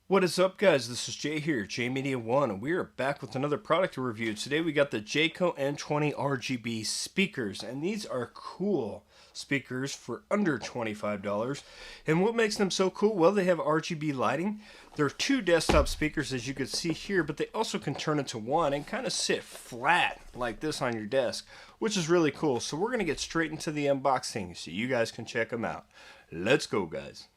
What is up, guys? This is Jay here, J Media 1, and we are back with another product to review. Today we got the Jayco N20 RGB speakers, and these are cool speakers for under $25. And what makes them so cool? Well, they have RGB lighting. They're two desktop speakers, as you can see here, but they also can turn into one and kind of sit flat like this on your desk, which is really cool. So we're going to get straight into the unboxing so you guys can check them out. Let's go, guys.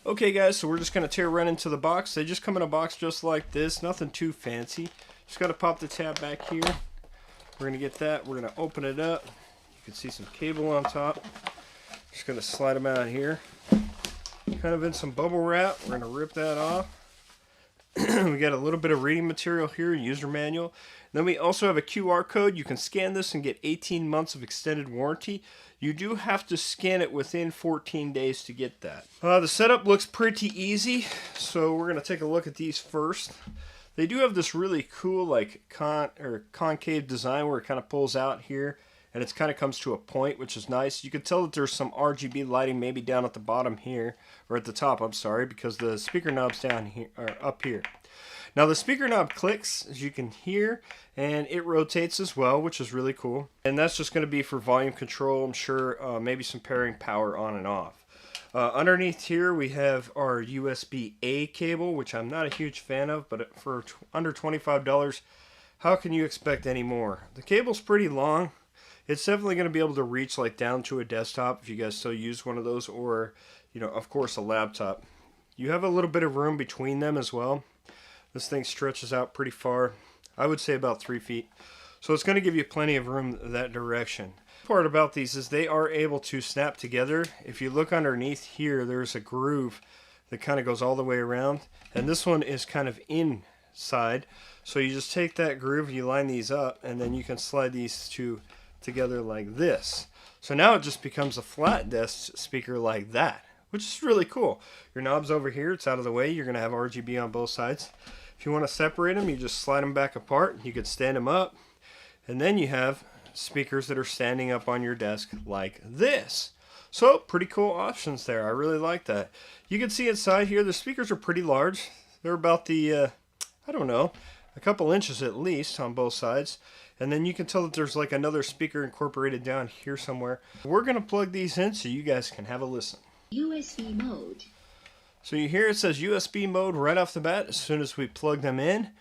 Okay guys, so we're just going to tear right into the box. They just come in a box just like this, nothing too fancy. Just got to pop the tab back here. We're going to get that, we're going to open it up. You can see some cable on top. Just going to slide them out here. Kind of in some bubble wrap, we're going to rip that off. We got a little bit of reading material here, user manual. Then we also have a QR code. You can scan this and get 18 months of extended warranty. You do have to scan it within 14 days to get that. The setup looks pretty easy, so we're going to take a look at these first. They do have this really cool like concave design where it kind of pulls out here and it kind of comes to a point, which is nice. You can tell that there's some RGB lighting maybe down at the bottom here, or at the top, I'm sorry, because the speaker knob's down here, or up here. Now the speaker knob clicks, as you can hear, and it rotates as well, which is really cool. And that's just going to be for volume control, I'm sure, maybe some pairing power on and off. Underneath here we have our USB-A cable, which I'm not a huge fan of, but for under $25, how can you expect any more? The cable's pretty long. It's definitely going to be able to reach like down to a desktop if you guys still use one of those, or, you know, of course a laptop. You have a little bit of room between them as well. This thing stretches out pretty far. I would say about 3 feet. So it's going to give you plenty of room that direction. The part about these is they are able to snap together. If you look underneath here, there's a groove that kind of goes all the way around. And this one is kind of inside. So you just take that groove, you line these up, and then you can slide these two together like this. So now it just becomes a flat desk speaker like that, which is really cool. Your knob's over here, it's out of the way. You're going to have RGB on both sides. If you want to separate them, you just slide them back apart. You could stand them up, and then you have speakers that are standing up on your desk like this. So pretty cool options there. I really like that. You can see inside here the speakers are pretty large. They're about the I don't know, a couple inches at least on both sides. And then you can tell that there's like another speaker incorporated down here somewhere. We're going to plug these in so you guys can have a listen. USB mode. So you hear it says USB mode right off the bat as soon as we plug them in.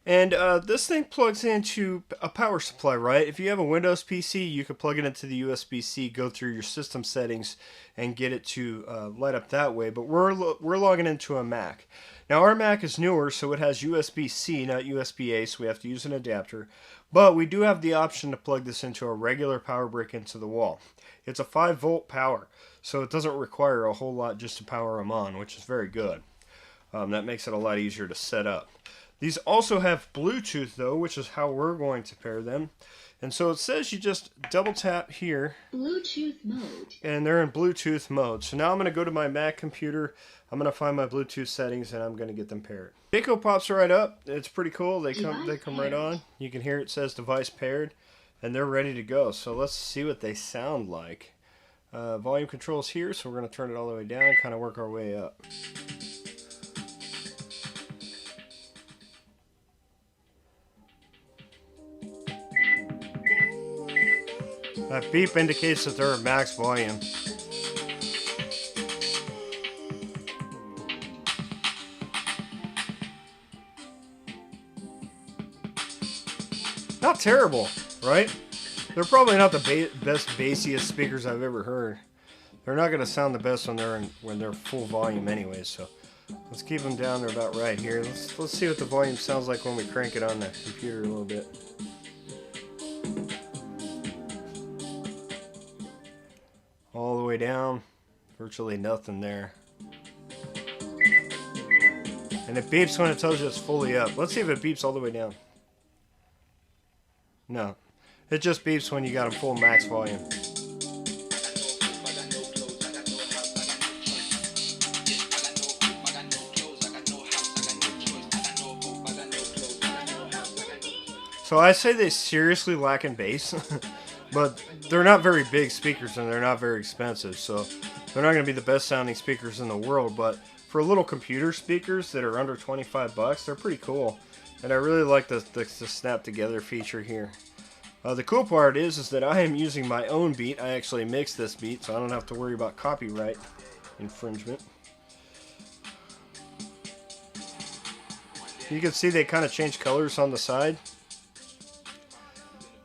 And this thing plugs into a power supply, right? If you have a Windows PC, you could plug it into the USB-C, go through your system settings, and get it to light up that way. But we're logging into a Mac. Now our Mac is newer, so it has USB-C, not USB-A, so we have to use an adapter. But we do have the option to plug this into a regular power brick into the wall. It's a 5-volt power, so it doesn't require a whole lot just to power them on, which is very good. That makes it a lot easier to set up. These also have Bluetooth though, which is how we're going to pair them. And so it says you just double tap here. Bluetooth mode. And they're in Bluetooth mode. So now I'm going to go to my Mac computer. I'm going to find my Bluetooth settings and I'm going to get them paired. Jayco pops right up. It's pretty cool. They come right on. You can hear it says device paired. And they're ready to go. So let's see what they sound like. Volume controls here. So we're going to turn it all the way down and kind of work our way up. That beep indicates that they're at max volume. Not terrible, right? They're probably not the best bassiest speakers I've ever heard. They're not going to sound the best when they're full volume anyway, so let's keep them down. They're about right here. Let's see what the volume sounds like when we crank it on the computer a little bit. All the way down, virtually nothing there. And it beeps when it tells you it's fully up. Let's see if it beeps all the way down. No, it just beeps when you got them full max volume. So I say they seriously lack in bass, but they're not very big speakers and they're not very expensive, so they're not going to be the best sounding speakers in the world, but for little computer speakers that are under 25 bucks, they're pretty cool. And I really like the snap together feature here. The cool part is that I am using my own beat. I actually mixed this beat, so I don't have to worry about copyright infringement. You can see they kind of change colors on the side.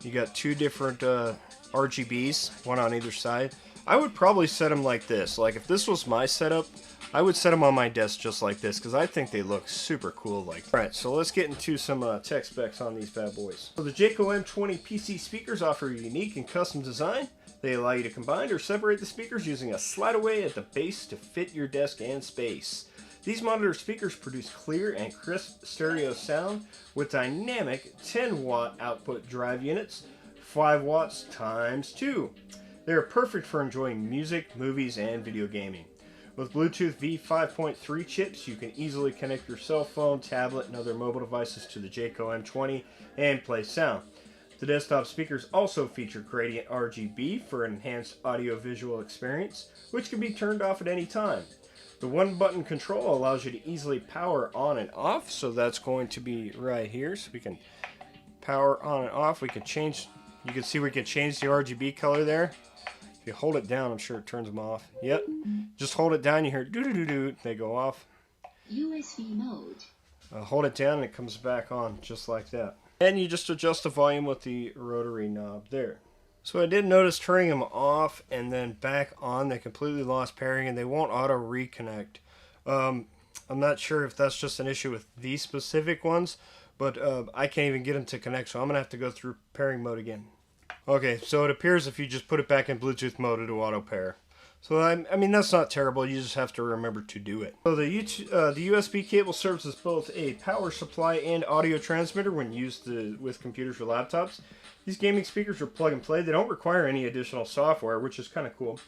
You got two different RGBs, one on either side. I would probably set them like this. Like if this was my setup, I would set them on my desk just like this because I think they look super cool like that. Alright, so let's get into some tech specs on these bad boys. So the Jayco M20 PC speakers offer a unique and custom design. They allow you to combine or separate the speakers using a slide away at the base to fit your desk and space. These monitor speakers produce clear and crisp stereo sound with dynamic 10-watt output drive units, 5 watts times 2. They are perfect for enjoying music, movies, and video gaming. With Bluetooth V5.3 chips, you can easily connect your cell phone, tablet, and other mobile devices to the Jayco M20 and play sound. The desktop speakers also feature gradient RGB for an enhanced audio-visual experience, which can be turned off at any time. The one-button control allows you to easily power on and off, so that's going to be right here. So we can power on and off. We can change, you can see we can change the RGB color there. If you hold it down, I'm sure it turns them off. Yep. Just hold it down, you hear doo-doo-doo-doo, they go off. USB mode. Hold it down and it comes back on, just like that. And you just adjust the volume with the rotary knob there. So I did notice turning them off and then back on, they completely lost pairing and they won't auto reconnect. I'm not sure if that's just an issue with these specific ones, but I can't even get them to connect, so I'm going to have to go through pairing mode again. Okay, so it appears if you just put it back in Bluetooth mode, it'll auto pair. So I mean, that's not terrible, you just have to remember to do it. So the USB cable serves as both a power supply and audio transmitter when used with computers or laptops. These gaming speakers are plug and play. They don't require any additional software, which is kind of cool.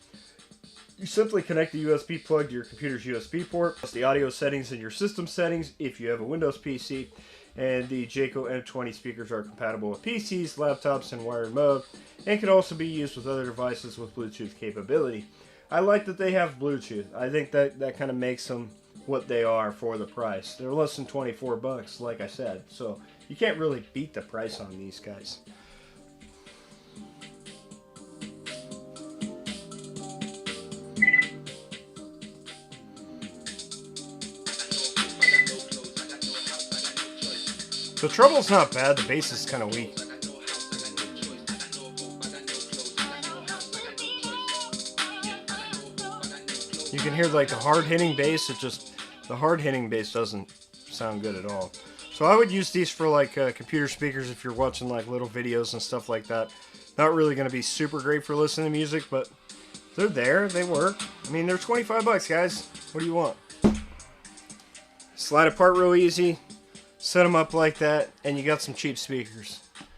You simply connect the USB plug to your computer's USB port, plus the audio settings in your system settings if you have a Windows PC, and the Jayco M20 speakers are compatible with PCs, laptops, and wired mode, and can also be used with other devices with Bluetooth capability. I like that they have Bluetooth. I think that kind of makes them what they are for the price. They're less than 24 bucks, like I said, so you can't really beat the price on these guys. The treble's not bad, the bass is kind of weak. You can hear like the hard hitting bass, the hard hitting bass doesn't sound good at all. So I would use these for like computer speakers if you're watching like little videos and stuff like that. Not really going to be super great for listening to music, but they're there, they work. I mean, they're 25 bucks, guys. What do you want? Slide apart real easy. Set them up like that, and you got some cheap speakers.